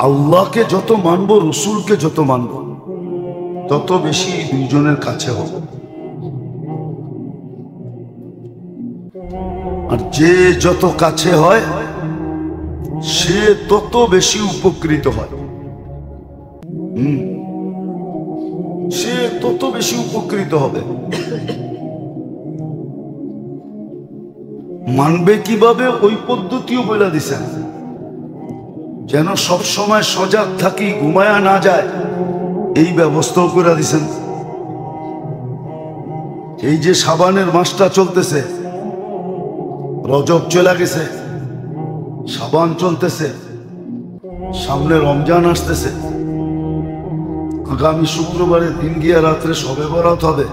আল্লাহকে যত মানবো, রসুলকে যত মানবো, তত বেশি এই দুইজনের কাছে হব। আর যে যত কাছে হয় সে তত বেশি উপকৃত হয়। সে তত বেশি উপকৃত হবে। মানবে কিভাবে ওই পদ্ধতিও বলে দিছেন, যেন সব সময় সজাগ থাকি, ঘুমায়া না যায়, এই ব্যবস্থাও করে দিছেন। এই যে শাবানের মাসটা চলতেছে, রজব চলে গেছে, শাবান চলতেছে, সামনে রমজান আসতেছে, আগামী শুক্রবারে দিন গিয়া রাত্রে শবে বরাত হবে।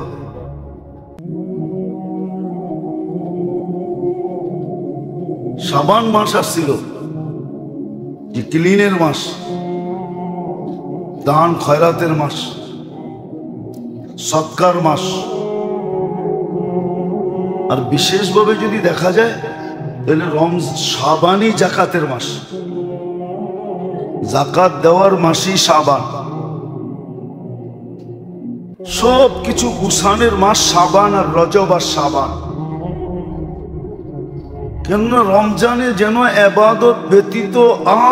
শাবান মাস আসছিল, যে ক্লিনের মাস, দান খয়রাতের মাস, সৎকার মাস। আর বিশেষভাবে যদি দেখা যায় তাহলে শাবানই জাকাতের মাস, জাকাত দেওয়ার মাসই শাবান। সব কিছু গুছানের মাস শাবান আর রজব আর শাবান। কেননা রমজানে যেন ইবাদত ব্যতীত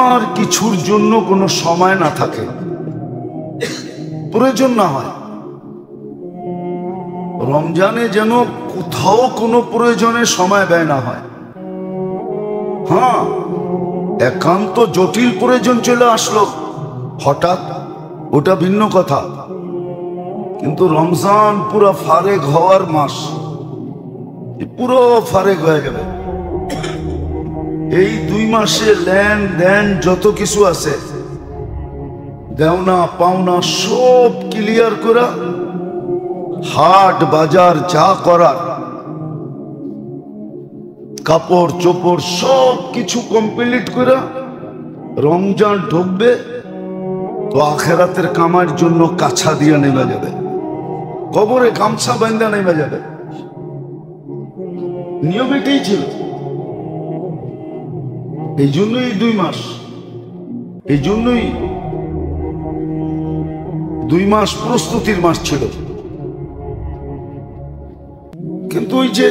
আর কিছুর জন্য কোনো সময় না থাকে, প্রয়োজন না হয়। রমজানে যেন কোথাও কোনো প্রয়োজনে সময় ব্যয় না হয়। হ্যাঁ, একান্ত জটিল প্রয়োজন চলে আসলো হঠাৎ, ওটা ভিন্ন কথা। কিন্তু রমজান পুরো ফারেগ হওয়ার মাস, পুরো ফারেগ হয়ে গেল। এই 2 মাসে লেনদেন যত কিছু আছে, দেওনা পাওনা সব ক্লিয়ার করা, হাট বাজার যা করার, কাপড় চোপড় সব কিছু কমপ্লিট করা, রমজান ঢুকবে তো আখেরাতের কামার জন্য কাছা দিয়ে নেমে যাবে, কবরে গামছা বান্ধা নেমে যাবে। নিয়ম এটাই ছিল। এই জন্যই 2 মাস, এই জন্যই 2 মাস প্রস্তুতির মাস ছিল। কিন্তু ওই যে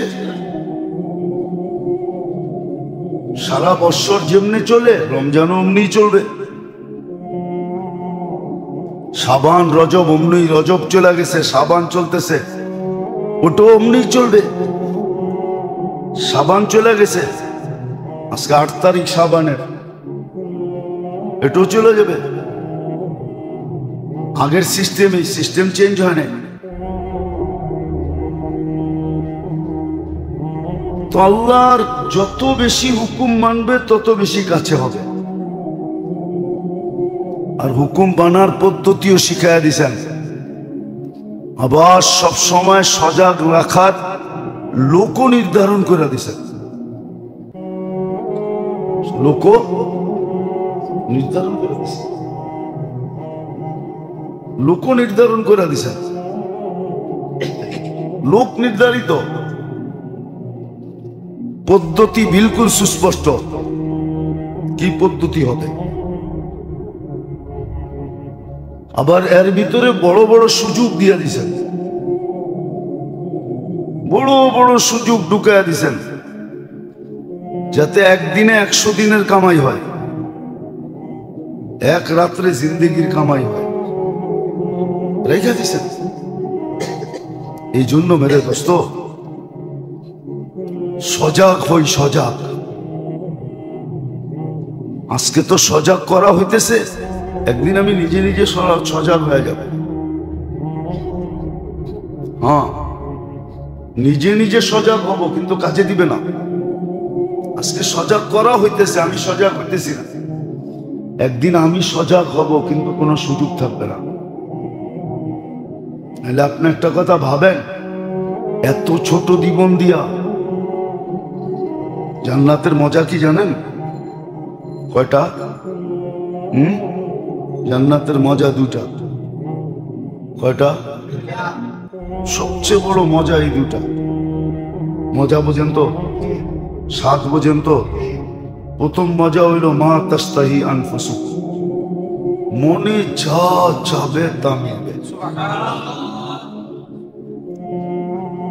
সারা বছর যেমনি চলে, রমজানও অমনি চলবে। শাবান রজব অমনি, রজব চলে গেছে, শাবান চলতেছে, ওটাও অমনি চলবে। শাবান চলে গেছে, আজকে 8 তারিখ শাবানের, এটাও চলে যাবে। আগের সিস্টেম, এই সিস্টেম চেঞ্জ হয় না। তো আল্লাহর যত বেশি হুকুম মানবে তত বেশি কাছে হবে। আর হুকুম মানার পদ্ধতিও শিখাইয়া দিছেন। আবার সব সময় সজাগ রাখার লোক নির্ধারণ করে দিছেন। লোক নির্ধারণ করে দিছেন, লোক নির্ধারণ করে দিছেন। লোক নির্ধারিত পদ্ধতি বিলকুল সুস্পষ্ট, কি পদ্ধতি হবে। আবার এর ভিতরে বড় বড় সুযোগ দিয়ে দিছেন, বড় বড় সুযোগ ঢুকাইয়া দিছেন, যাতে একদিনে 100 দিনের কামাই হয়, এক রাত্রে জিন্দেগির কামাই হয়, রেখে দিছেন। এই জন্য মেরে দোস্ত, সজাগ হই, সজাগ। আজকে তো সজাগ করা হইতেছে, একদিন আমি নিজে নিজে সজাগ হয়ে যাব। হ্যাঁ, নিজে নিজে সজাগ হব, কিন্তু কাজে দিবে না। আজকে সজাগ করা হইতেছে, আমি সজাগ হইতেছি না। একদিন আমি সজাগ হব, কিন্তু কোনো সুযোগ থাকবে না। তাহলে আপনি একটা কথা ভাবেন, এত ছোট জীবন দিয়া জান্নাতের মজা কি জানেন? কয়টা? জান্নাতের মজা 2টা। কয়টা? সবচেয়ে বড় মজা এই 2টা। মজা বোঝেন তো, স্বাদ বোঝেন তো। প্রথম মজা হইল মা তাস্তাহি আনফুসুকুম, মনে যা যাবে তা মিলবে।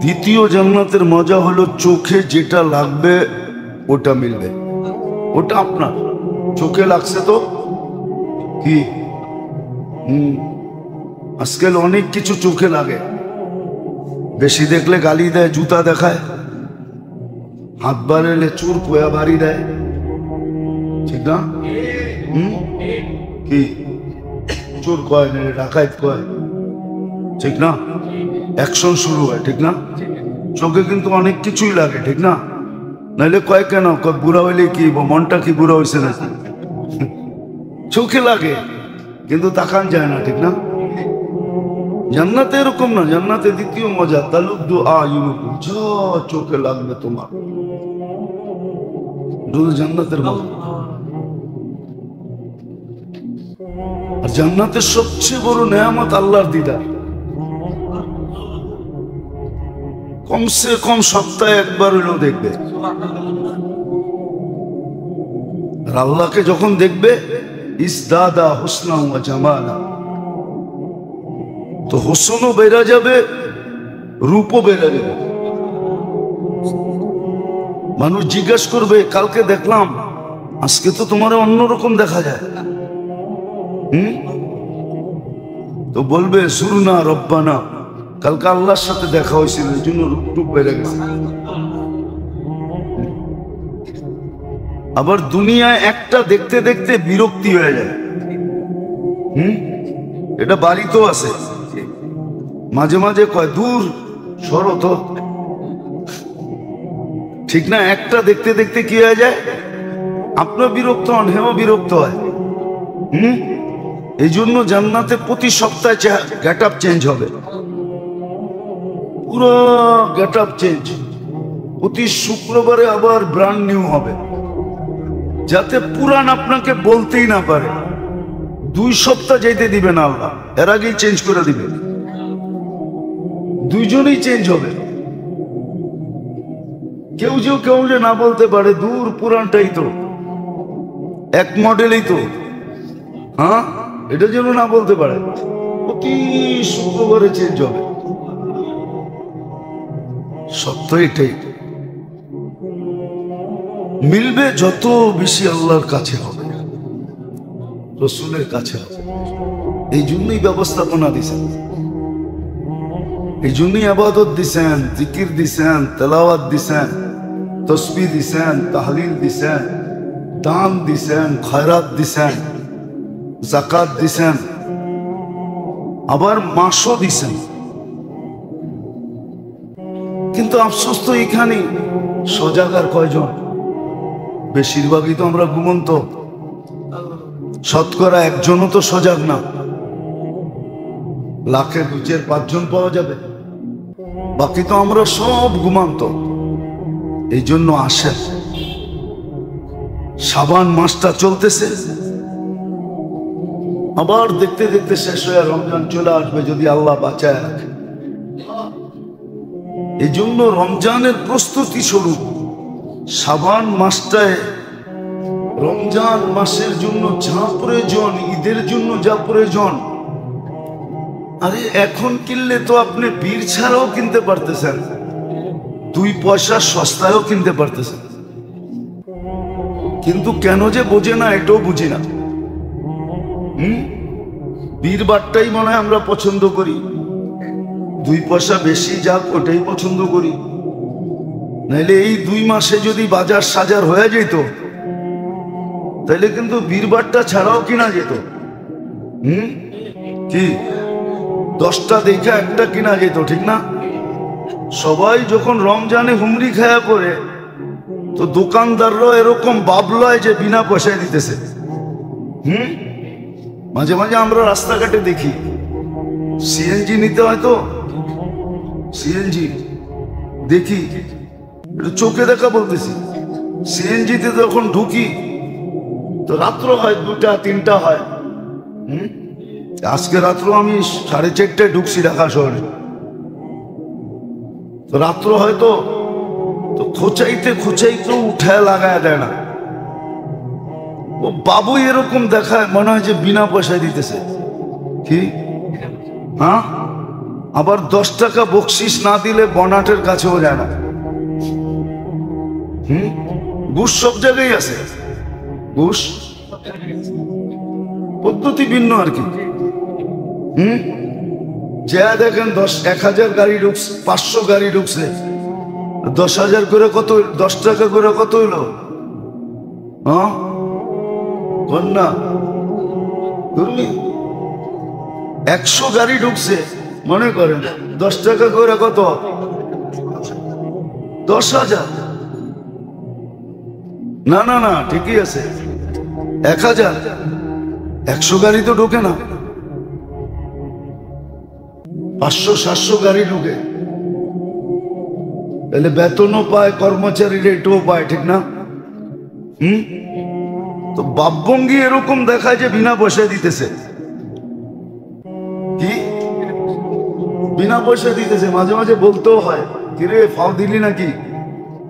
দ্বিতীয় জান্নাতের মজা হলো চোখে যেটা লাগবে ওটা মিলবে, ওটা আপনার চোখে লাগছে তো কি। আজকাল অনেক কিছু চোখে লাগে, বেশি দেখলে গালি দেয়, জুতা দেখায়, হাত বাড়ালে চুর পোয়া বাড়ি দেয়, ঠিক না? কি চোর কয় না, ডাকাত কয়, ঠিক না? অ্যাকশন শুরু হয়, ঠিক না? চোখে কিন্তু অনেক কিছুই লাগে, ঠিক না? নাইলে কয় কেন, কয় বুড়া হইলে কি মনটা কি বুড়া হয়েছে না, চোখে লাগে কিন্তু তাকান যায় না, ঠিক না? জান্নাতে এরকম না, জান্নাতে দ্বিতীয় মজা তালুদ্দু আয়ুনুকুম, যা চোখে লাগবে তোমার, জান্নাতের মজা। আর জান্নাতের সবচেয়ে বড় নেয়ামত আল্লাহর দিদার। কমসে কম সপ্তাহে একবার হলেও দেখবে। আর আল্লাহকে যখন দেখবে ইসদাদা হুসনা ওয়া জামালা, তো হোসনও বেড়ে যাবে, রূপও বেড়ে যাবে। মানুষ জিজ্ঞাসা করবে কালকে দেখলাম, আজকে তো তোমার অন্যরকম দেখা যায়। তো বলবে সুরনা রব্বানা, কালকে আল্লাহর সাথে দেখা হয়েছিল, এই জন্য রূপ বেড়ে গেছে। আবার দুনিয়ায় একটা দেখতে দেখতে বিরক্তি হয়ে যায়। এটা বাড়িতেও আছে, মাঝে মাঝে কয় দূর সরো তো, ঠিক না? একটা দেখতে দেখতে কি হয়ে যায়, আপনার বিরক্ত হন, হেও বিরক্ত হয়। এই জন্য জান্নাতে প্রতি সপ্তাহে গেট আপ চেঞ্জ হবে, পুরো গেট আপ চেঞ্জ। প্রতি শুক্রবারে আবার ব্র্যান্ড নিউ হবে, যাতে পুরান আপনাকে বলতেই না পারে। 2 সপ্তাহ যেতে দিবে না আল্লাহ, এর আগেই চেঞ্জ করে দিবে। দুইজনেই চেঞ্জ হবে। কেউ যে না বলতে পারে দূর পুরানটাই তো, এক মডেলই তো, হ্যাঁ, এটা যেন না বলতে পারে। প্রতি শুক্রবারে চেঞ্জ হবে, সত্য এটাই। মিলবে যত বেশি আল্লাহর কাছে হবে, রসুলের কাছে হবে। এই জন্যই ব্যবস্থাপনা দিছেন, এই জন্যই ইবাদত দিছেন, জিকির দিছেন, তেলাওয়াত দিছেন, তসবিহ দিছেন, তাহলিল দিছেন, দান দিছেন, খয়রাত দিছেন, যাকাত দিছেন, আবার মাসও দিছেন। কিন্তু আফসোস তো এখানে সজাগ আর কয়জন? বেশিরভাগই তো আমরা ঘুমন্ত, শতকরা একজনও তো সজাগ না। লাখে 2-5 জন পাওয়া যাবে, বাকি তো আমরা সব ঘুমান্ত। এই জন্য আসেন, শাবান মাসটা চলতেছে, আবার দেখতে দেখতে শেষ হয়ে রমজান চলে আসবে যদি আল্লাহ বাঁচায় রাখে। এই জন্য রমজানের প্রস্তুতি স্বরূপ শাবান মাসটায়, রমজান মাসের জন্য যা প্রয়োজন, ঈদের জন্য যা প্রয়োজন, আরে এখন কিনলে তো আপনি বীর ছাড়াও কিনতে পারতেছেন, 2 পয়সা সস্তায়ও কিনতে পারতেছেন। কিন্তু কেন যে বোঝে না, এটাও বুঝি না। বীর বাটটাই মনে হয় আমরা পছন্দ করি, 2 পয়সা বেশি যাক ওটাই পছন্দ করি। নাইলে এই 2 মাসে যদি বাজার সাজার হয়ে যেত, তাহলে কিন্তু বীরবারটা ছাড়াও কিনা যেত। কি 10টা দেখে একটা কিনা যেত, ঠিক না? সবাই যখন রমজানে হুমরি খায়া পড়ে, তো দোকানদাররাও এরকম বাবলয় যে বিনা পয়সায় দিতেছে। মাঝে মাঝে আমরা রাস্তাঘাটে দেখি সিএনজি নিতে হয়, তো সিএনজি দেখি, এটা চোখে দেখা বলতেছি। সিএনজিতে যখন ঢুকি তো রাত্র হয় 2টা-3টা হয়। আজকে রাত্র আমি 4:30টায় ঢুকছি ঢাকা শহরে, তো রাত্র হয়তো তো খোঁচাইতে খোঁচাইতে উঠায় লাগায় দেয় না। ও বাবু এরকম দেখায় মনে হয় যে বিনা পয়সায় দিতেছে। কি হ্যাঁ, আবার 10 টাকা বকশিস না দিলে বনাটের কাছেও যায় না। ঘুষ সব জায়গায় আছে, ঘুষ পদ্ধতি ভিন্ন আর কি। যা দেখেন 1000 গাড়ি ঢুকছে, 500 গাড়ি ঢুকছে, 10,000 করে কত, 10 টাকা করে কত হইলো? হ্যাঁ না, 100 গাড়ি ঢুকছে, মনে করেন 10 টাকা করে কত? 10,000। না না না, ঠিকই আছে, 1000। 100 গাড়ি তো ঢুকে না, 500-700 গাড়ি ঢুকে, তাহলে বেতনও পায়, কর্মচারীর এটাও পায়, ঠিক না? তো বাপভঙ্গি এরকম দেখায় যে বিনা পয়সায় দিতেছে। কি বিনা পয়সা দিতেছে? মাঝে মাঝে বলতেও হয়, কিরে ফাও দিলি নাকি?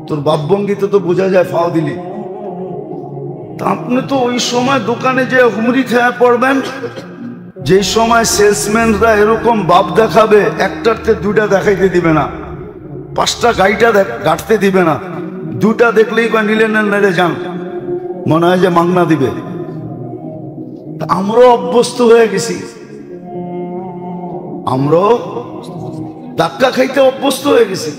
তোর বাপভঙ্গিতে তো বোঝা যায় ফাও দিলি। তা আপনি তো ওই সময় দোকানে যে হুমরি খেয়ে পড়বেন, যে সময় সেলসম্যানরা এরকম বাপ দেখাবে, একটাতে 2টা দেখাইতে দিবে না, 5টা গাড়িটা গাঁটতে দিবে না, 2টা দেখলেই বা নিলেন নেড়ে যান, মনে হয় যে মাংনা দিবে। আমরাও অভ্যস্ত হয়ে গেছি, আমরাও ধাক্কা খাইতে অভ্যস্ত হয়ে গেছি।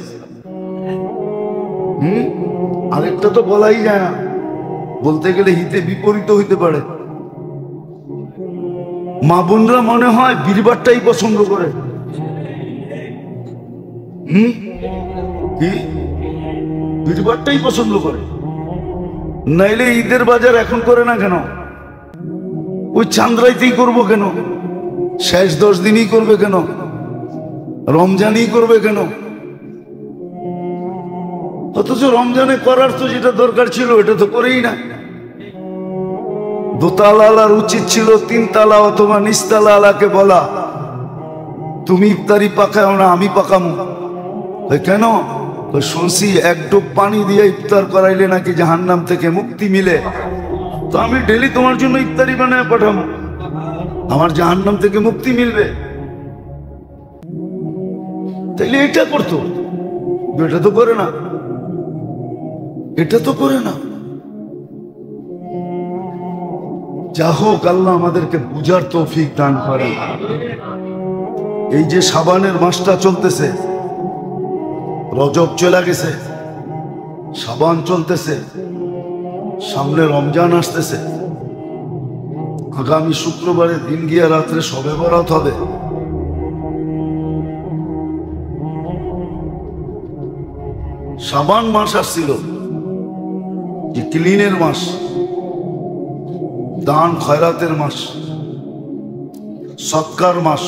আরেকটা তো বলাই যায় না, বলতে গেলে হিতে বিপরীত হইতে পারে। মা বোনরা মনে হয় বীরবারটাই পছন্দ করে। কি বীরবারটাই পছন্দ করে? নাইলে ঈদের বাজার এখন করে না কেন? ওই চান্দ্রাইতেই করবো কেন? শেষ 10 দিনই করবে কেন? রমজানই করবে কেন? অথচ রমজানে করার তো যেটা দরকার ছিল এটা তো করেই না। দোতালার উচিত ছিল 3 তালা অথবা নিচতলা আলাকে বলা, তুমি ইফতারি পাকাও না, আমি পাকামো। কেন? শুনছি 1 ডুব পানি দিয়ে ইফতার করাইলে নাকি জাহান্নাম থেকে মুক্তি মিলে, তো আমি ডেলি তোমার জন্য ইফতারি বানায় পাঠাবো, আমার জাহান্নাম থেকে মুক্তি মিলবে। তাইলে এটা করতো, এটা তো করে না, এটা তো করে না। যা হোক, আল্লাহ আমাদেরকে বুঝার তৌফিক দান করে। এই যে শাবানের মাসটা চলতেছে, রজব চলে গেছে, শাবান চলতেছে, সামনে রমজান আসতেছে, আগামী শুক্রবারে দিন গিয়া রাত্রে শবে বরাত হবে। শাবান মাস আসছিল, যে ক্লিনের মাস, দান খয়রাতের মাস, সৎকার মাস।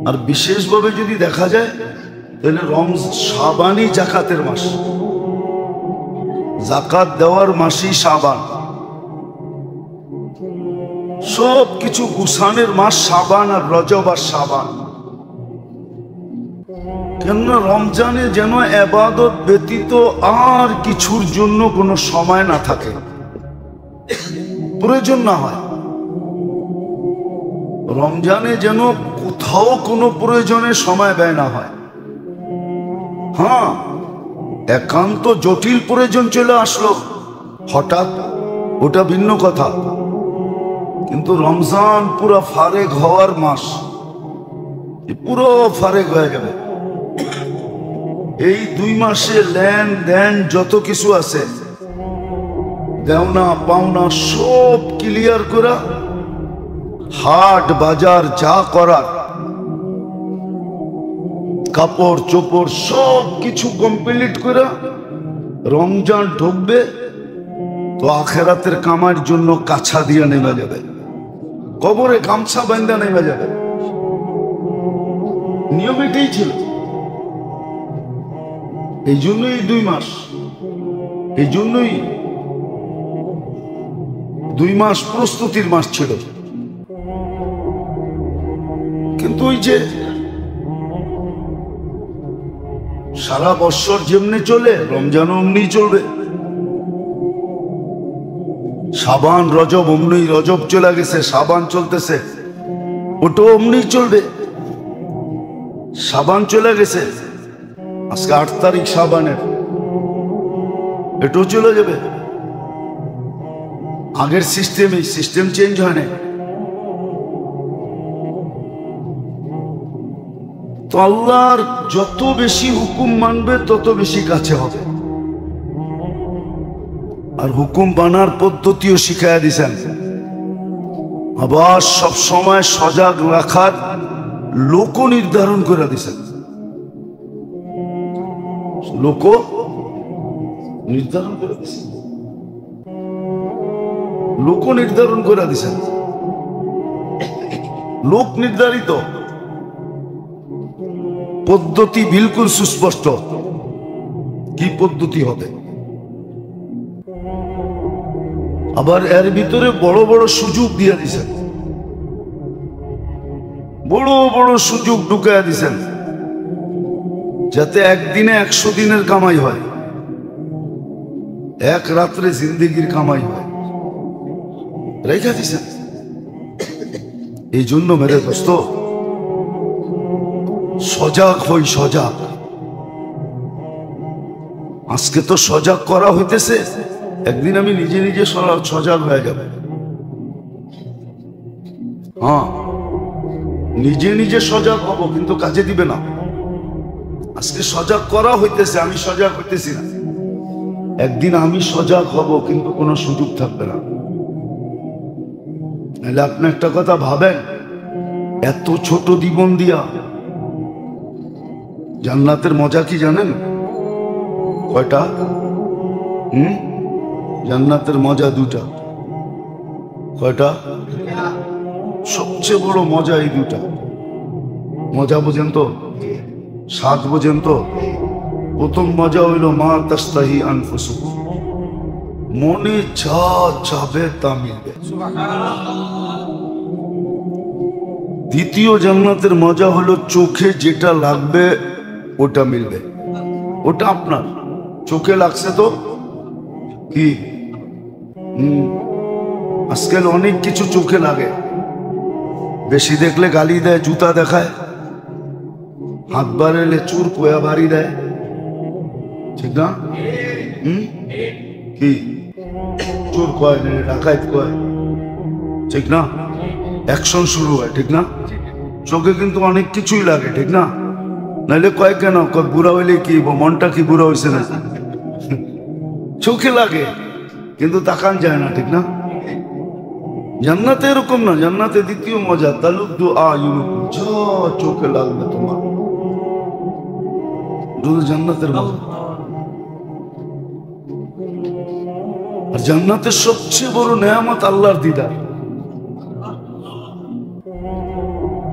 আর বিশেষভাবে যদি দেখা যায় তাহলে শাবানই জাকাতের মাস, জাকাত দেওয়ার মাসই শাবান। সব কিছু গুছানের মাস শাবান আর রজব আর শাবান। কেননা রমজানে যেন ইবাদত ব্যতীত আর কিছুর জন্য কোনো সময় না থাকে, প্রয়োজন না হয়। রমজানে যেন কোথাও কোনো প্রয়োজনে সময় ব্যয় না হয়। হ্যাঁ, একান্ত জটিল প্রয়োজন চলে আসলো হঠাৎ, ওটা ভিন্ন কথা। কিন্তু রমজান পুরো ফারেক হওয়ার মাস, পুরো ফারেক হয়ে যাবে। এই 2 মাসে লেন দেন যত কিছু আছে, দেওনা পাওনা সব ক্লিয়ার করা, হাট বাজার যা করার, কাপড় চোপড় সব কিছু কমপ্লিট করা, রমজান ঢুকবে তো আখেরাতের কামার জন্য কাছা দিয়ে নেমে যাবে, কবরে গামছা বান্ধা নেমে যাবে। নিয়ম এটাই ছিল। এই জন্যই 2 মাস, এই জন্যই 2 মাস প্রস্তুতির মাস ছিল। কিন্তু ওই যে সারা বছর যেমনি চলে, রমজানও অমনি চলবে। সাবান রজব অমনি, রজব চলে গেছে, সাবান চলতেছে, ওটা অমনি চলবে। সাবান চলে গেছে, আজকে 8 তারিখ সাবানের, এটাও চলে যাবে। আগের সিস্টেম, এই সিস্টেম চেঞ্জ হয় না। তো আল্লাহর যত বেশি হুকুম মানবে তত বেশি কাছে হবে। আর হুকুম মানার পদ্ধতিও শিখাইয়া দিছেন। আবার সব সময় সজাগ রাখার লোক নির্ধারণ করে দিছেন। লোক নির্ধারণ করে দিছেন, লোক নির্ধারণ করে দিছেন। লোক নির্ধারিত পদ্ধতি বিলকুল সুস্পষ্ট, কি পদ্ধতি হবে। আবার এর ভিতরে বড় বড় সুযোগ দিয়ে দিছেন, বড় বড় সুযোগ ঢুকাইয়া দিছেন, যাতে একদিনে 100 দিনের কামাই হয়, এক রাত্রে জিন্দেগির কামাই হয়, রেখা দিছেন। এই জন্য মেরে দোস্ত, সজাগ হই, সজাগ। আজকে তো সজাগ করা হইতেছে, একদিন আমি নিজে নিজে সজাগ হয়ে যাব। হ্যাঁ, নিজে নিজে সজাগ হব, কিন্তু কাজে দিবে না। আজকে সজাগ করা হইতেছে, আমি সজাগ হইতেছি না। একদিন আমি সজাগ হব, কিন্তু কোনো সুযোগ থাকবে না। নাহলে আপনি একটা কথা ভাবেন, এত ছোট জীবন দিয়া জান্নাতের মজা কি জানেন? কয়টা? জান্নাতের মজা 2টা। কয়টা? সবচেয়ে বড় মজা এই 2টা। মজা বোঝেন তো? স্বাদ বোঝেন তো? প্রথম মজা হইল মা তাস্তাহি আনফুসুকুম, মনে যা চাবে তা মিলবে। দ্বিতীয় জান্নাতের মজা হলো চোখে যেটা লাগবে ওটা মিলবে। ওটা আপনার চোখে লাগছে তো কি? আজকাল অনেক কিছু চোখে লাগে। বেশি দেখলে গালি দেয়, জুতা দেখায়, হাত বাড়ালে চুর কোয়া বাড়ি দেয়, ঠিক না? কি চুর কয়, ডাকাইত কয়, ঠিক না? অ্যাকশন শুরু হয়, ঠিক না? চোখে কিন্তু অনেক কিছুই লাগে, ঠিক না? নাইলে কয় কেন, কয় বুড়া হইলে কি, মনটা কি বুড়া হয়েছে না? চোখে লাগে কিন্তু তাকান যায় না, ঠিক না? জান্নাতে এরকম না। জান্নাতে দ্বিতীয় মজা, তালুদ্দু আয়ুনুকুম, যা চোখে লাগবে তোমার, জান্নাতের মজা। আর জান্নাতের সবচেয়ে বড় নেয়ামত আল্লাহর দিদার।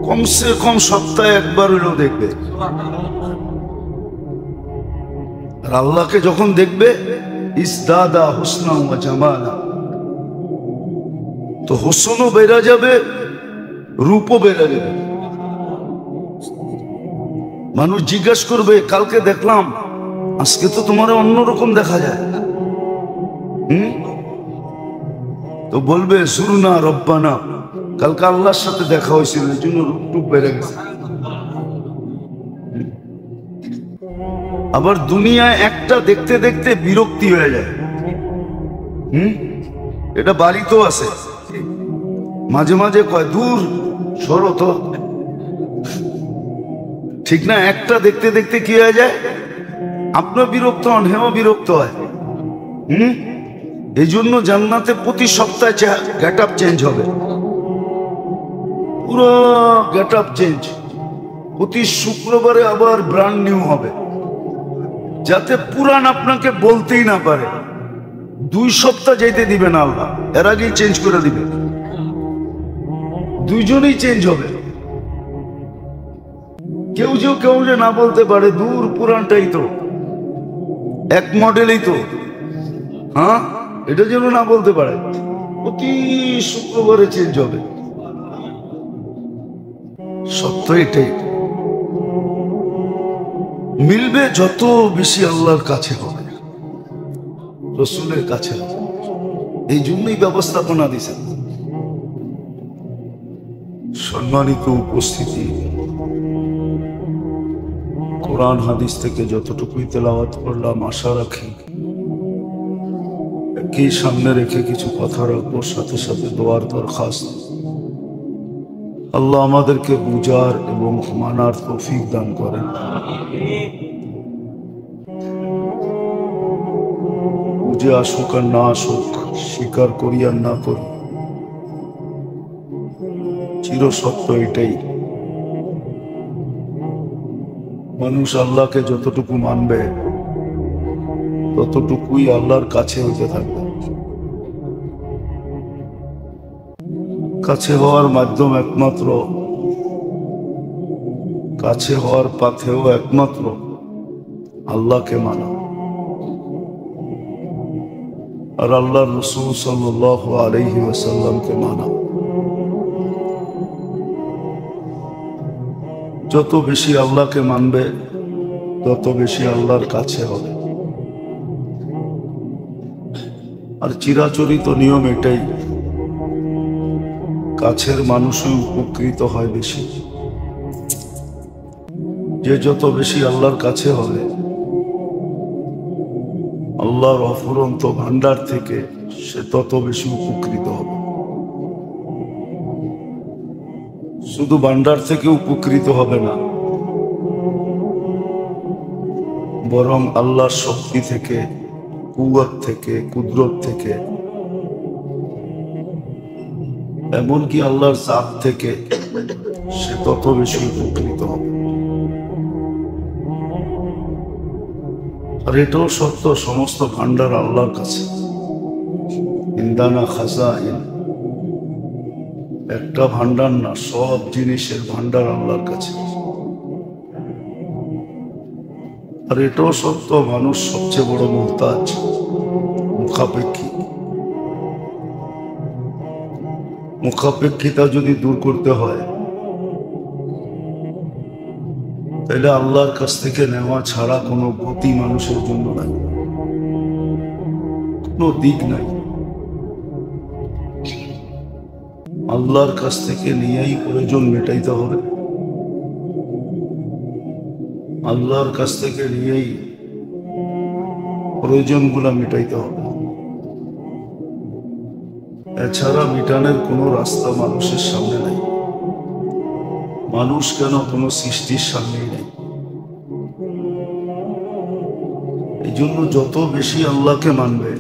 কমসে কম সপ্তাহে একবার হইলেও দেখবে। আর আল্লাহকে যখন দেখবে, ইসদাদা হুসনা ওয়া জামালা, তো হোসনও বেড়ে যাবে, রূপও বেড়ে যাবে। মানুষ জিজ্ঞেস করবে, কালকে দেখলাম, আজকে তো তোমার অন্যরকম দেখা যায়। তো বলবে সুরনা রব্বানা, কালকে আল্লাহর সাথে দেখা হয়েছিল, এই জন্য রূপটুপ বেড়ে গেছে। আবার দুনিয়ায় একটা দেখতে দেখতে বিরক্তি হয়ে যায়। এটা বাড়িতেও আছে, মাঝে মাঝে কয় দূর সরো তো, ঠিক না? একটা দেখতে দেখতে কি হয়ে যায়, আপনার বিরক্ত হন, হেও বিরক্ত হয়। এই জন্য জান্নাতে প্রতি সপ্তাহে গেট আপ চেঞ্জ হবে, পুরো গেট আপ চেঞ্জ। প্রতি শুক্রবারে আবার ব্র্যান্ড নিউ হবে, যাতে পুরান আপনাকে বলতেই না পারে। 2 সপ্তাহ যেতে দিবে না আল্লাহ, এর আগেই চেঞ্জ করে দিবে। দুইজনেই চেঞ্জ হবে। কেউ যে না বলতে পারে, দূর পুরানটাই তো, এক মডেলই তো, হ্যাঁ, এটা যেন না বলতে পারে। প্রতি শুক্রবারে চেঞ্জ হবে। সত্য এটাই, মিলবে যত বেশি আল্লাহর কাছে হবে, রসুলের কাছে হবে। এই জন্যই ব্যবস্থাপনা দিছেন। সম্মানিত উপস্থিতি, কোরআন হাদিস থেকে যতটুকুই তেলাওয়াত করলাম, আশা রাখি একই সামনে রেখে কিছু কথা রাখবো, সাথে সাথে দোয়ার দরখাস্ত। আল্লাহ আমাদেরকে বুঝার এবং মানার তৌফিক দান করেন। বুঝে আসুক আর না আসুক, স্বীকার করি আর না করি, চিরসত্য এটাই, মানুষ আল্লাহকে যতটুকু মানবে ততটুকুই আল্লাহর কাছে হইতে থাকবে। কাছে হওয়ার মাধ্যম একমাত্র, কাছে হওয়ার পথেও একমাত্র আল্লাহকে মানা আর আল্লাহর রাসূল সাল্লাল্লাহু আলাইহি ওয়াসাল্লামকে মানা। যত বেশি আল্লাহকে মানবে তত বেশি আল্লাহর কাছে হবে। আর চিরাচরিত নিয়ম এটাই, কাছের মানুষই উপকৃত হয় বেশি। যে যত বেশি আল্লাহর কাছে হবে, আল্লাহর অফুরন্ত ভান্ডার থেকে সে তত বেশি উপকৃত হবে। শুধু ভান্ডার থেকে উপকৃত হবে না, বরং আল্লাহর শক্তি থেকে, কুওয়াত থেকে, কুদরত থেকে, এমনকি আল্লাহর জাত থেকে সে তত বেশি উপকৃত হবে। আর এটাও সত্য, সমস্ত ভান্ডার আল্লাহর কাছে। ইন্দানা খাজাইন, একটা ভান্ডার না, সব জিনিসের ভান্ডার আল্লাহর কাছে। আর এটাও সত্য, মানুষ সবচেয়ে বড় মুহতাজ, মুখাপেক্ষী। মুখাপেক্ষিতা যদি দূর করতে হয়, তাহলে আল্লাহর কাছ থেকে নেওয়া ছাড়া কোনো গতি মানুষের জন্য নাই, কোনো দিক নাই। আল্লাহর কাছ থেকে নিয়েই প্রয়োজন মেটাইতে হবে, আল্লাহর কাছ থেকে নিয়েই প্রয়োজনগুলা মেটাইতে হবে। এছাড়া মিটানোর কোনো রাস্তা মানুষের সামনে নাই। মানুষ কেন, কোনো সৃষ্টির সামনেই নাই। এই জন্য যত বেশি আল্লাহকে মানবে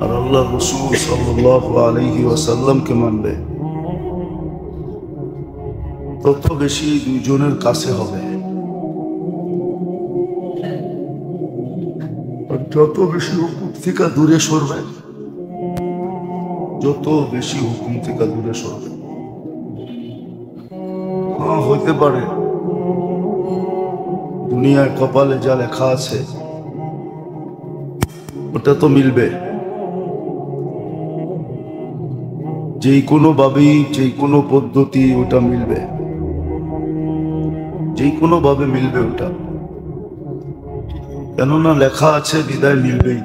আর আল্লাহ রাসূল সাল্লাল্লাহু আলাইহি ওয়াসাল্লামকে মানবে, তত বেশি দুইজনের কাছে হবে। আর যত বেশি হুকুম থেকে দূরে সরবে, যত বেশি হুকুম থেকে দূরে সরবে। হ্যাঁ, হইতে পারে দুনিয়ায় কপালে যা লেখা আছে ওটা তো মিলবে, যেই কোনো ভাবেই, যেই কোনো পদ্ধতি ওটা মিলবে, যেই কোনো ভাবে মিলবে ওটা। কেননা লেখা আছে বিদায় মিলবেই।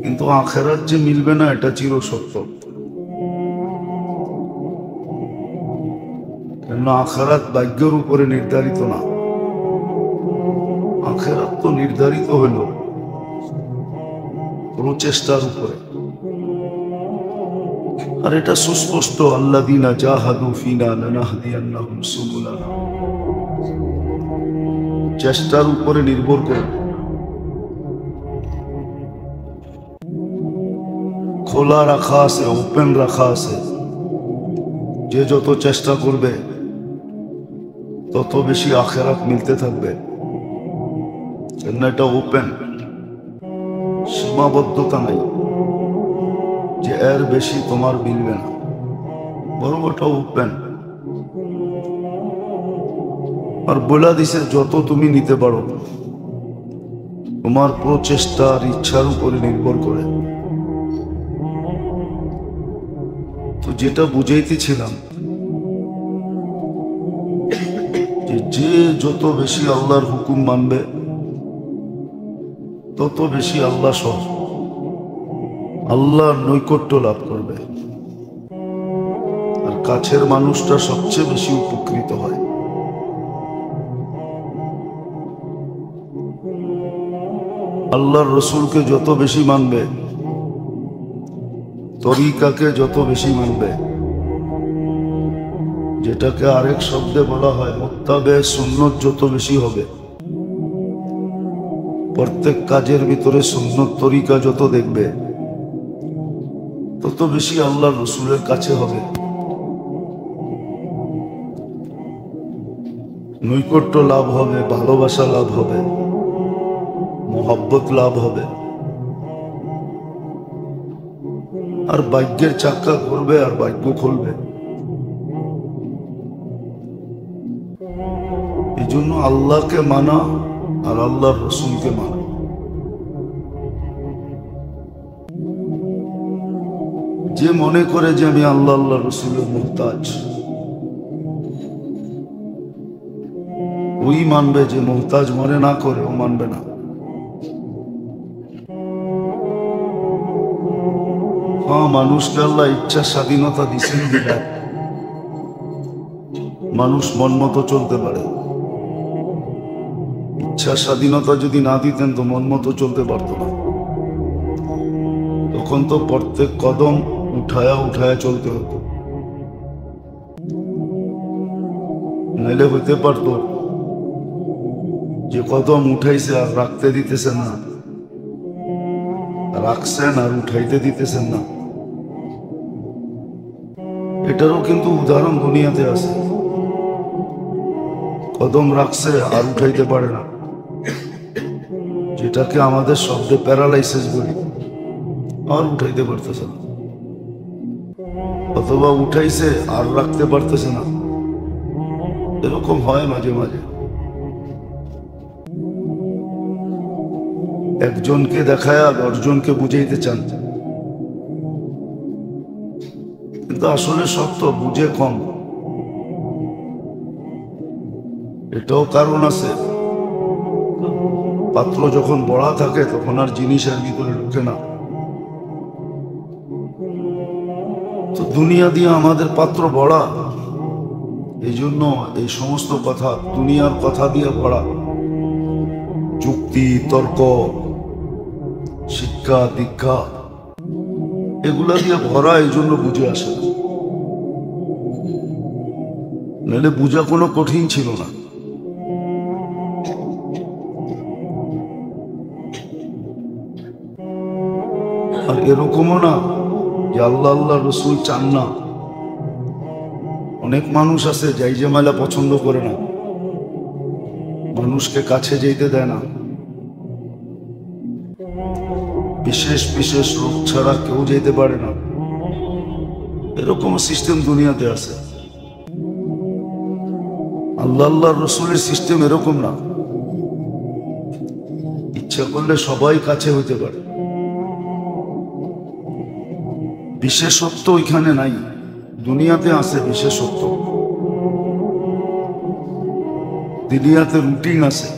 কিন্তু আখেরাত যে মিলবে না, এটা চিরসত্য। কেননা আখেরাত ভাগ্যের উপরে নির্ধারিত না, আখেরাত তো নির্ধারিত হইল প্রচেষ্টার উপরে। আর এটা সুস্পষ্ট, আল্লাযীনা জাহাদু ফীনা লানাহদিয়ান্নাহুম সুবুলানা, চেষ্টার উপরে নির্ভর করে। খোলা রাখা আছে, ওপেন রাখা আছে। যে যত চেষ্টা করবে তত বেশি আখেরাত মিলতে থাকবে। এটা ওপেন, সীমাবদ্ধতা নাই যে এর বেশি তোমার মিলবে না, বরং ওটা ওপেন। আর বলে দিছে যত তুমি নিতে পারো, তোমার প্রচেষ্টার ইচ্ছার উপরে নির্ভর করে। তো যেটা বুঝাইতেছিলাম, যে যত বেশি আল্লাহর হুকুম মানবে তত বেশি আল্লাহ সহ আল্লাহর নৈকট্য লাভ করবে। আর কাছের মানুষটা সবচেয়ে বেশি উপকৃত হয়। আল্লাহর রসুলকে যত বেশি মানবে, তরিকাকে যত বেশি মানবে, যেটাকে আরেক শব্দে বলা হয় মুত্তাবে সুন্নত যত বেশি হবে, প্রত্যেক কাজের ভিতরে সুন্নত তরিকা যত দেখবে, তত বেশি আল্লাহর রসুলের কাছে হবে, নৈকট্য লাভ হবে, ভালোবাসা লাভ হবে, মহব্বত লাভ হবে। আর ভাগ্যের চাক্কা করবে আর ভাগ্য খুলবে। এই জন্য আল্লাহকে মানা আর আল্লাহর রসুলকে মানা। যে মনে করে যে আমি আল্লাহ আল্লাহ রসুলের মুহতাজ, ওই মানবে। যে মুহতাজ মনে না করে ও মানবে না। হ্যাঁ, মানুষকে আল্লাহ ইচ্ছা স্বাধীনতা দিচ্ছেন দিলে মানুষ মন মতো চলতে পারে। ইচ্ছা স্বাধীনতা যদি না দিতেন তো মন মতো চলতে পারতো না। তখন তো প্রত্যেক কদম উঠায়া উঠায়া চলতে হতো। নাইলে হইতে পারতো যে কদম উঠাইছে আর রাখতে দিতেছেন না, রাখছেন আর উঠাইতে দিতেছেন না। এটারও কিন্তু উদাহরণ দুনিয়াতে আছে। কদম রাখছে আর উঠাইতে পারে না, যেটাকে আমাদের শব্দে প্যারালাইসিস বলি, আর উঠাইতে পারতেছে না। অথবা উঠাইছে আর রাখতে পারতেছে না। এরকম হয় মাঝে মাঝে। একজনকে দেখায় 10 জনকে বুঝাইতে চান, কিন্তু আসলে সত্য বুঝে কম। এটাও কারণ আছে, পাত্র যখন বড়া থাকে তখন আর জিনিসের ভিতরে ঢুকে না। তো দুনিয়া দিয়ে আমাদের পাত্র বড়া, এই জন্য এই সমস্ত কথা দুনিয়ার কথা দিয়ে ভরা। যুক্তি, তর্ক, শিক্ষা, দীক্ষা এগুলা দিয়ে ভরা। এই জন্য বুঝে আসে না। নাহলে বুঝা কোনো কঠিন ছিল না। আর এরকমও না যে আল্লাহ আল্লাহ রসুল চান না। অনেক মানুষ আছে যাই যে মেলা পছন্দ করে না, মানুষকে কাছে যেতে দেয় না। বিশেষ বিশেষ লোক ছাড়া কেউ যেতে পারে না। এরকম সিস্টেম দুনিয়াতে আছে। আল্লাহ আল্লাহ রসুলের সিস্টেম এরকম না। ইচ্ছা করলে সবাই কাছে হইতে পারে। বিশেষত্ব ওইখানে নাই, দুনিয়াতে আছে বিশেষত্ব। দুনিয়াতে রুটিন আছে।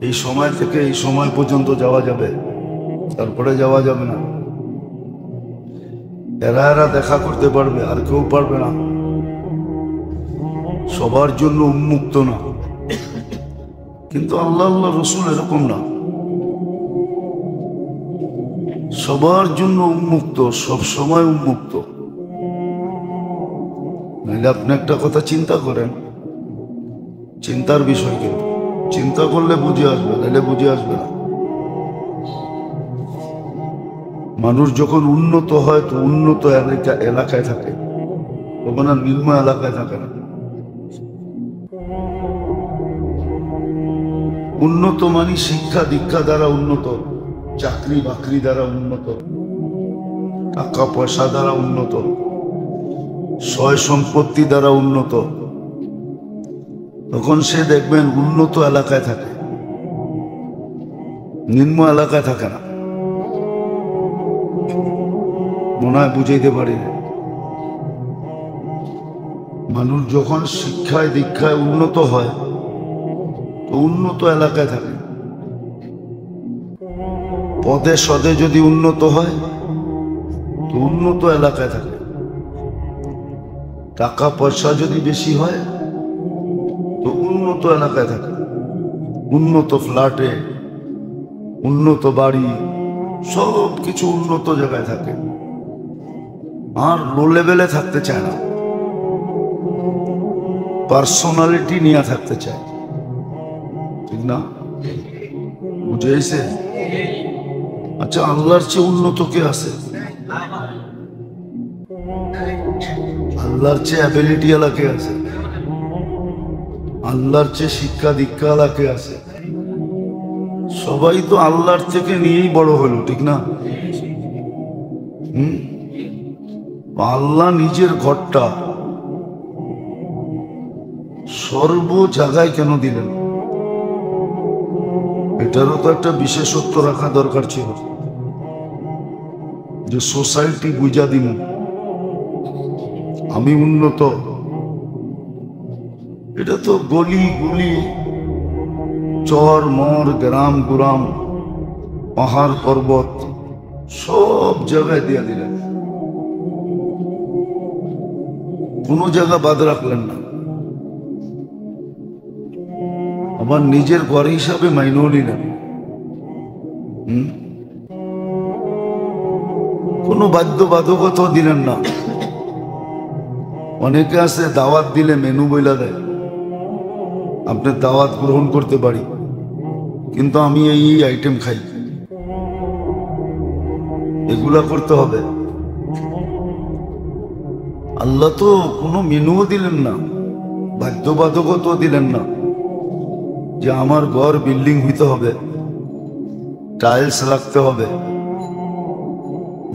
এই সময় থেকে এই সময় পর্যন্ত যাওয়া যাবে, তারপরে যাওয়া যাবে না। এরা এরা দেখা করতে পারবে, আর কেউ পারবে না। সবার জন্য উন্মুক্ত না। কিন্তু আল্লাহ আল্লাহ রসুল এরকম না, সবার জন্য উন্মুক্ত, সব সময় উন্মুক্ত। নাহলে আপনি একটা কথা চিন্তা করেন, চিন্তার বিষয়, কিন্তু চিন্তা করলে বুঝে আসবে, নাহলে বুঝে আসবে না। মানুষ যখন উন্নত হয় তো উন্নত এলাকায় থাকে, তখন আর নিম্ন এলাকায় থাকে না। উন্নত মানে শিক্ষা দীক্ষা দ্বারা উন্নত, চাকরি বাকরি দ্বারা উন্নত, টাকা পয়সা দ্বারা উন্নত, সয় সম্পত্তি দ্বারা উন্নত। তখন সে দেখবেন উন্নত এলাকায় থাকে, নিম্ন এলাকায় থাকে না। মনে হয় বুঝাইতে পারি না। মানুষ যখন শিক্ষায় দীক্ষায় উন্নত হয় তো উন্নত এলাকায় থাকে। পদে সদে যদি উন্নত হয় তো উন্নত এলাকায় থাকে, টাকা পয়সা যদি বেশি হয় তো উন্নত এলাকায় থাকে, উন্নত ফ্ল্যাটে, উন্নত বাড়ি, সব কিছু উন্নত জায়গায় থাকে। আর লো লেভেলে থাকতে চায় না, পার্সোনালিটি নিয়ে থাকতে চায়, ঠিক না? বুঝেছে? আচ্ছা, আল্লাহর চেয়ে উন্নত কে আছে? আল্লাহর চেয়ে অ্যাবিলিটি ওয়ালা কে আছে? আল্লাহর চেয়ে শিক্ষা দীক্ষা ওয়ালা কে আছে? সবাই তো আল্লাহর থেকে নিয়েই বড় হলো, ঠিক না? আল্লাহ নিজের ঘরটা সর্ব জায়গায় কেন দিলেন? এটারও তো একটা বিশেষত্ব রাখা দরকার ছিল, যে সোসাইটি বুঝা দিন আমি উন্নত। এটা তো গলি গুলি, চর মর, গ্রাম গুরাম, পাহাড় পর্বত সব জায়গায় দিয়ে দিলেন, কোনো জায়গা বাদ রাখলেন না। আবার নিজের ঘর হিসাবে মাইনেও নিলেন। কোনো বাধ্যবাধকতা দিলেন না। অনেকে আছে দাওয়াত দিলে মেনু বইলা দেয়, আপনি দাওয়াত গ্রহণ করতে পারি, কিন্তু আমি এই আইটেম খাই, এগুলা করতে হবে। আল্লাহ তো কোনো মেনুও দিলেন না, বাধ্যবাধকতা দিলেন না যে আমার ঘর বিল্ডিং হইতে হবে, টাইলস লাগতে হবে,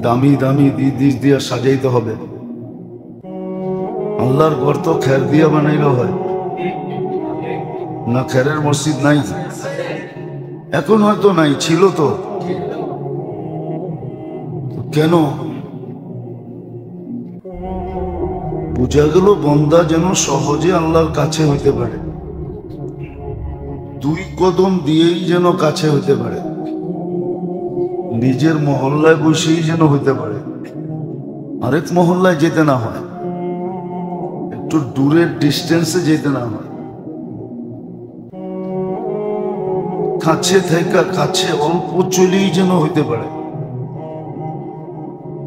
দামি দামি দিস দিয়া সাজাইতে হবে। আল্লাহর ঘর তো খের দিয়া বানাইলেও হয় না? খেরের মসজিদ নাই, এখন হয়তো নাই, ছিল তো। কেন? বোঝা গেল বন্দা যেন সহজে আল্লাহর কাছে হইতে পারে, 2 কদম দিয়েই যেন কাছে হইতে পারে, নিজের মহল্লায় বসেই যেন হইতে পারে, আরেক মহল্লায় যেতে না হয়, একটু দূরের ডিস্টেন্সে যেতে না হয়, কাছে থেকে কাছে অল্প চলেই যেন হইতে পারে।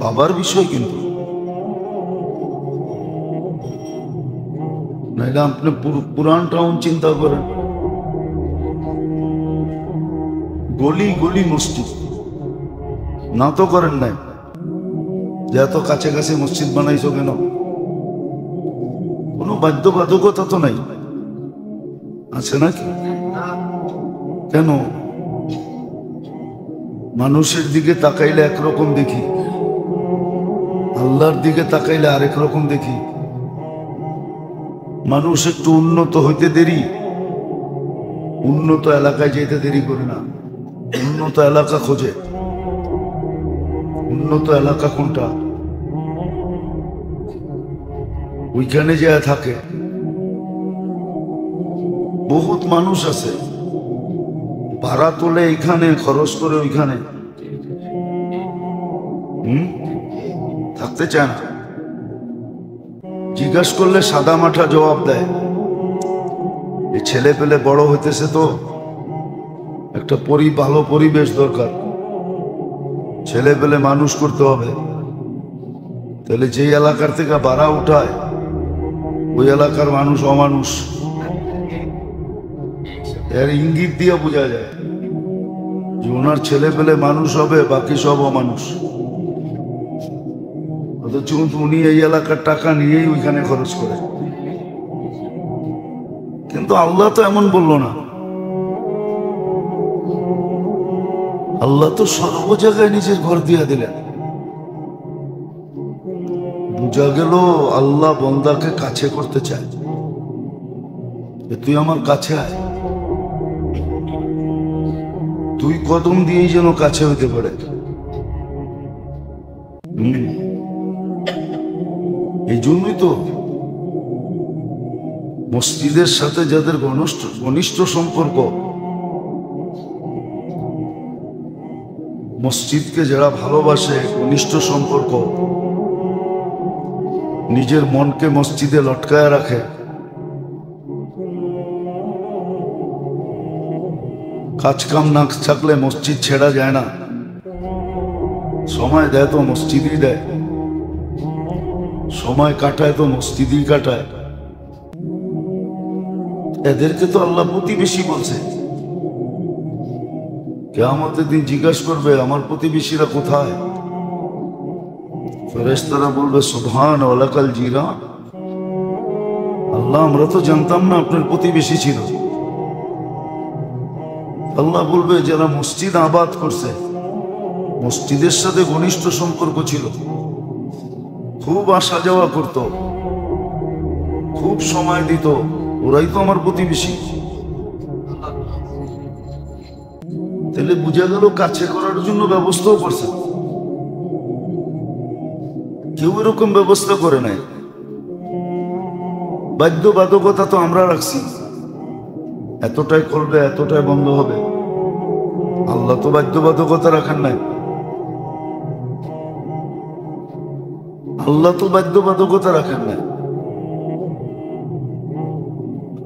বাবার বিষয় কিন্তু নাইলে আপনি পুরান টাউন চিন্তা করেন, গলি গলি মসজিদ না তো করেন নাই, যে এত কাছে কাছে মসজিদ বানাইছো কেন? কোনো বাধ্যবাধকতা তো নাই, আছে নাকি? কেন? মানুষের দিকে তাকাইলে একরকম দেখি, আল্লাহর দিকে তাকাইলে আরেক রকম দেখি। মানুষ একটু উন্নত হইতে দেরি, উন্নত এলাকায় যেতে দেরি করে না, উন্নত এলাকা খোঁজে। উন্নত এলাকা কোনটা? ওইখানে যে থাকে। বহুত মানুষ আছে ভাড়া তোলে এখানে, খরচ করে ওইখানে, থাকতে চায় না। জিজ্ঞাসা করলে সাদা মাঠা জবাব দেয়, এই ছেলে পেলে বড় হইতেছে তো একটা ভালো পরিবেশ দরকার, ছেলে পেলে মানুষ করতে হবে। তাহলে যেই এলাকার থেকে ভাড়া উঠায় ওই এলাকার মানুষ অমানুষ, এর ইঙ্গিত দিয়ে বোঝা যায় যে ওনার ছেলে পেলে মানুষ হবে, বাকি সব অমানুষ। অথচ উনি এই এলাকার টাকা নিয়েই ওইখানে খরচ করে। কিন্তু আল্লাহ তো এমন বললো না, আল্লাহ তো সর্ব জায়গায় নিজের ঘর দিয়ে দিলেন। বুঝা গেল আল্লাহ বন্দাকে কাছে করতে চায়, তুই আমার কাছে আয়, 2 কদম দিয়েই যেন কাছে হইতে পারে। এই জন্যই তো মসজিদের সাথে যাদের ঘনিষ্ঠ সম্পর্ক, মসজিদকে যারা ভালোবাসে, ঘনিষ্ঠ সম্পর্ক, নিজের মনকে মসজিদে লটকায় রাখে, কাজ কাম না থাকলে মসজিদ ছেড়া যায় না, সময় দেয় তো মসজিদই দেয়, সময় কাটায় তো মসজিদই কাটায়। এদেরকে তো আল্লাহ প্রতিবেশী বলছে। কিয়ামতের দিন জিজ্ঞাসা করবে আমার প্রতিবেশীরা কোথায়? ফেরেশতারা বলবে সুবহান ওয়ালাকাল জিরান। আল্লাহ আমরা তো জানতাম না আপনার প্রতিবেশী ছিল। আল্লাহ বলবে যারা মসজিদ আবাদ করছে, মসজিদের সাথে ঘনিষ্ঠ সম্পর্ক ছিল, খুব আসা যাওয়া করত, খুব সময় দিত, ওরাই তো আমার প্রতিবেশী। তাহলে বুঝা গেল কাছে করার জন্য ব্যবস্থাও করছে। কেউ এরকম ব্যবস্থা করে নাই। বাধ্যবাধকতা তো আমরা রাখছি, এতটাই করবে, এতটাই বন্ধ হবে। আল্লাহ তো বাধ্যবাধকতা রাখেন নাই। আল্লাহ তো বাধ্যবাধকতা রাখেন নাই।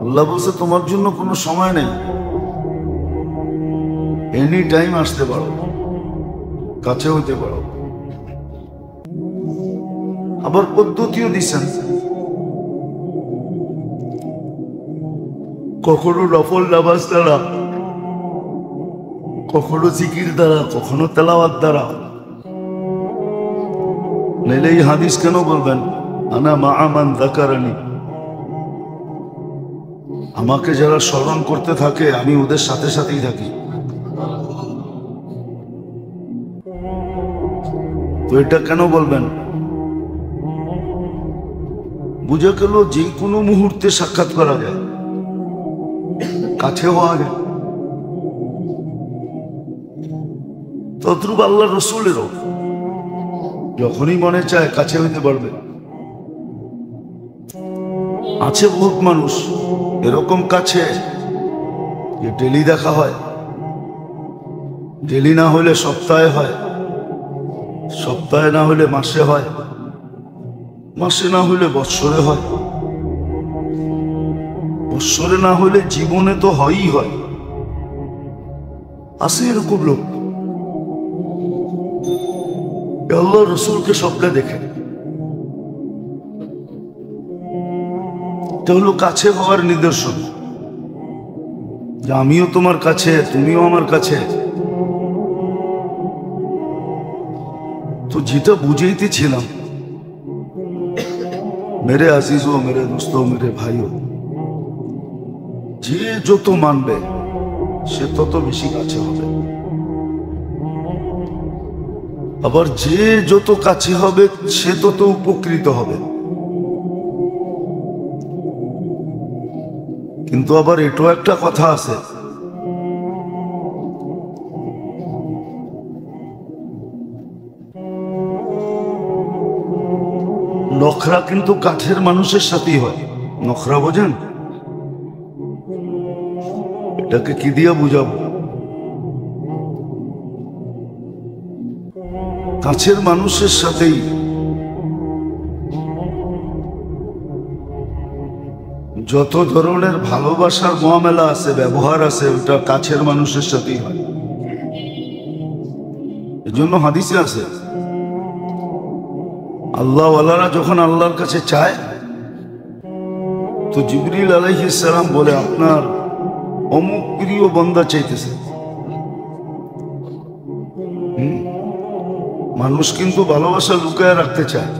আল্লাহ বলছে তোমার জন্য কোনো সময় নেই, এনি টাইম আসতে পারো, কাছে হইতে পারো। আবার পদ্ধতিও দিচ্ছেন, কখনো নফল নামাজ দ্বারা, কখনো জিকির দ্বারা, কখনো তেলাওয়াত দ্বারা। নইলে এই হাদিস কেন বলবেন আনা মাআ মান যাকারানি? আমাকে যারা স্মরণ করতে থাকে আমি ওদের সাথে সাথেই থাকি। তো এটা কেন বলবেন? বুঝা গেল যে কোনো মুহূর্তে সাক্ষাৎ করা যায়, কাছে হওয়া যায়। তদ্রুপ আল্লাহ রসুলেরও যখনই মনে চায় কাছে হইতে পারবে। আছে বহুত মানুষ এরকম কাছে যে ডেলি দেখা হয়, ডেলি না হলে সপ্তাহে হয়, সপ্তাহে না হলে মাসে হয়, মাসে না হলে বৎসরে হয়, বৎসরে না হলে জীবনে তো হয়ই হয়। আছে এরকম লোক, আল্লাহ রসুলকে স্বপ্নে দেখে। এটা হলো কাছে হওয়ার নিদর্শন, যে আমিও তোমার কাছে, তুমিও আমার কাছে। তো যেটা বুঝাইতেছিলাম, মেরে আজিজো, মেরে দোস্তো, মেরে ভাইও, যে যত মানবে সে তত বেশি কাছে হবে। আবার যে যত কাছে হবে সে তত উপকৃত হবে। কিন্তু আবার এটাও একটা কথা আছে, নখরা কিন্তু কাঠের মানুষের সাথেই হয়। নখরা বোঝেন? এটাকে কি দিয়া বুঝাবো? কাছের মানুষের সাথেই যত ধরনের ভালোবাসার মুআমালা আছে, ব্যবহার আছে, ওটা কাছের মানুষের সাথেই হয়। এজন্য হাদিসে আছে আল্লাহ ওয়ালারা যখন আল্লাহর কাছে চায় তো জিবরিল আলাইহিস সালাম বলে আপনার অমুক প্রিয় বান্দা চাইতেছে। মানুষ কিন্তু ভালোবাসা লুকায় রাখতে চায়।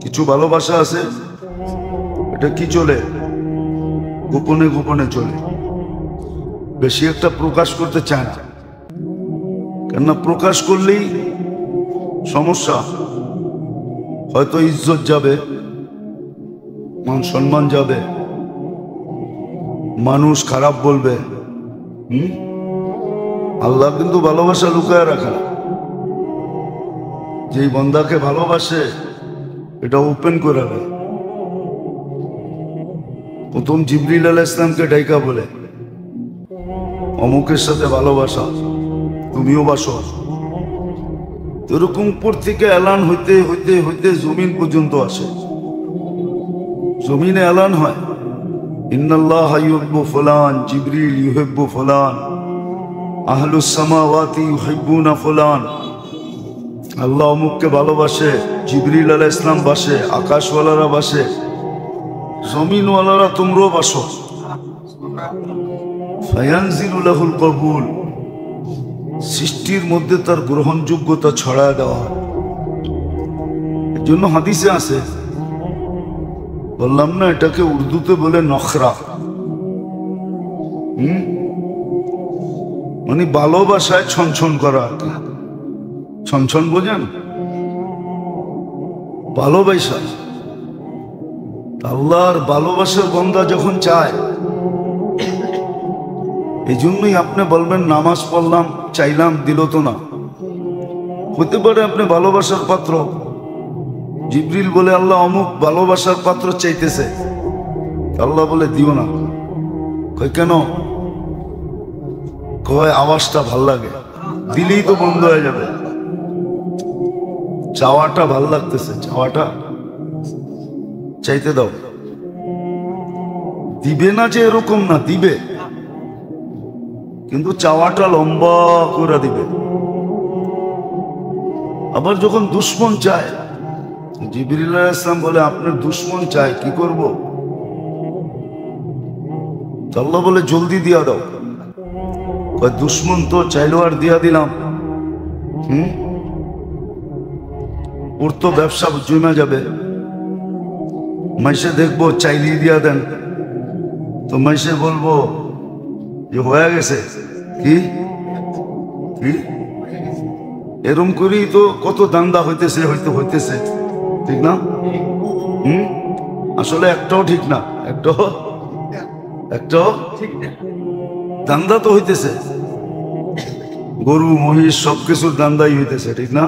কিছু ভালোবাসা আছে এটা কি চলে, গোপনে গোপনে চলে, বেশি একটা প্রকাশ করতে চায় না। কেননা প্রকাশ করলেই সমস্যা, হয়তো ইজ্জত যাবে, মান সম্মান যাবে, মানুষ খারাপ বলবে। আল্লাহ কিন্তু ভালোবাসা লুকায় রাখা। যেই বান্দাকে ভালোবাসে এটা ওপেন করে দেয়। প্রথম জিবরিল আলাইহিস সালামকে ডাইকা বলে অমুকের সাথে ভালোবাসা, তুমিও বাসো। এরকম উপর থেকে এলান হইতে হইতে হইতে জমিন পর্যন্ত আসে। জমিনে এলান হয়, ইন্নাল্লাহ ইউহিব্বু ফুলান, জিবরিল ইউহিব্বু ফুলান, আহলুস সামাওয়াতি ইউহিব্বুনা ফুলান। আল্লাহ অমুককে ভালোবাসে, জিবরিল আলাইহিস সালাম বাসে, আকাশওয়ালারা বাসে, জমিনওয়ালারা তোমরাও বাসো। ফায়ানজিলু লাহুল কবুল, সৃষ্টির মধ্যে তার গ্রহণযোগ্যতা ছড়ায় দেওয়া হয়। এর জন্য হাদিসে আছে, বললাম না, এটাকে উর্দুতে বলে নখরা। মানে ভালোবাসায় ছনছন করা। ছনছন বোঝেন? ভালোবাসা, আল্লাহর ভালোবাসার বন্দা যখন চায়, এই জন্যই আপনি বলবেন নামাজ পড়লাম, চাইলাম, দিল তো না। হতে পারে আপনি ভালোবাসার পাত্র, জিবরিল বলে আল্লাহ অমুক ভালোবাসার পাত্র চাইতেছে, আল্লাহ বলে দিও না। কই কেন? কয় আওয়াজটা ভাল লাগে, দিলেই তো বন্ধ হয়ে যাবে। চাওয়াটা ভাল লাগতেছে, চাওয়াটা চাইতে দাও। দিবে না যে এরকম না, দিবে, কিন্তু চাওয়াটা লম্বা করে দিবে। আবার যখন দুশ্মন চায়, জিবরিল আলাইহিস সালাম বলে আপনার দুশ্মন চায়, কি করব? আল্লাহ বলে জলদি দিয়া দাও। দুশ্মন তো চাইলো আর দিয়া দিলাম, ওর তো ব্যবসা জমে যাবে। মাইসে দেখবো চাইলেই দিয়া দেন, তো মাইসে বলবো যে হয়ে গেছে। কি কি এরম করেই তো কত দান্দা হইতেছে হইতেছে, ঠিক না? আসলে একটাও ঠিক না, একটাও ঠিক না। দান্দা তো হইতেছে, গরু মহিষ সবকিছুর দান্দাই হইতেছে, ঠিক না?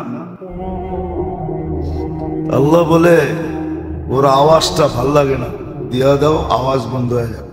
আল্লাহ বলে ওর আওয়াজটা ভাল লাগে না, দিয়া দাও, আওয়াজ বন্ধ হয়ে যাবে।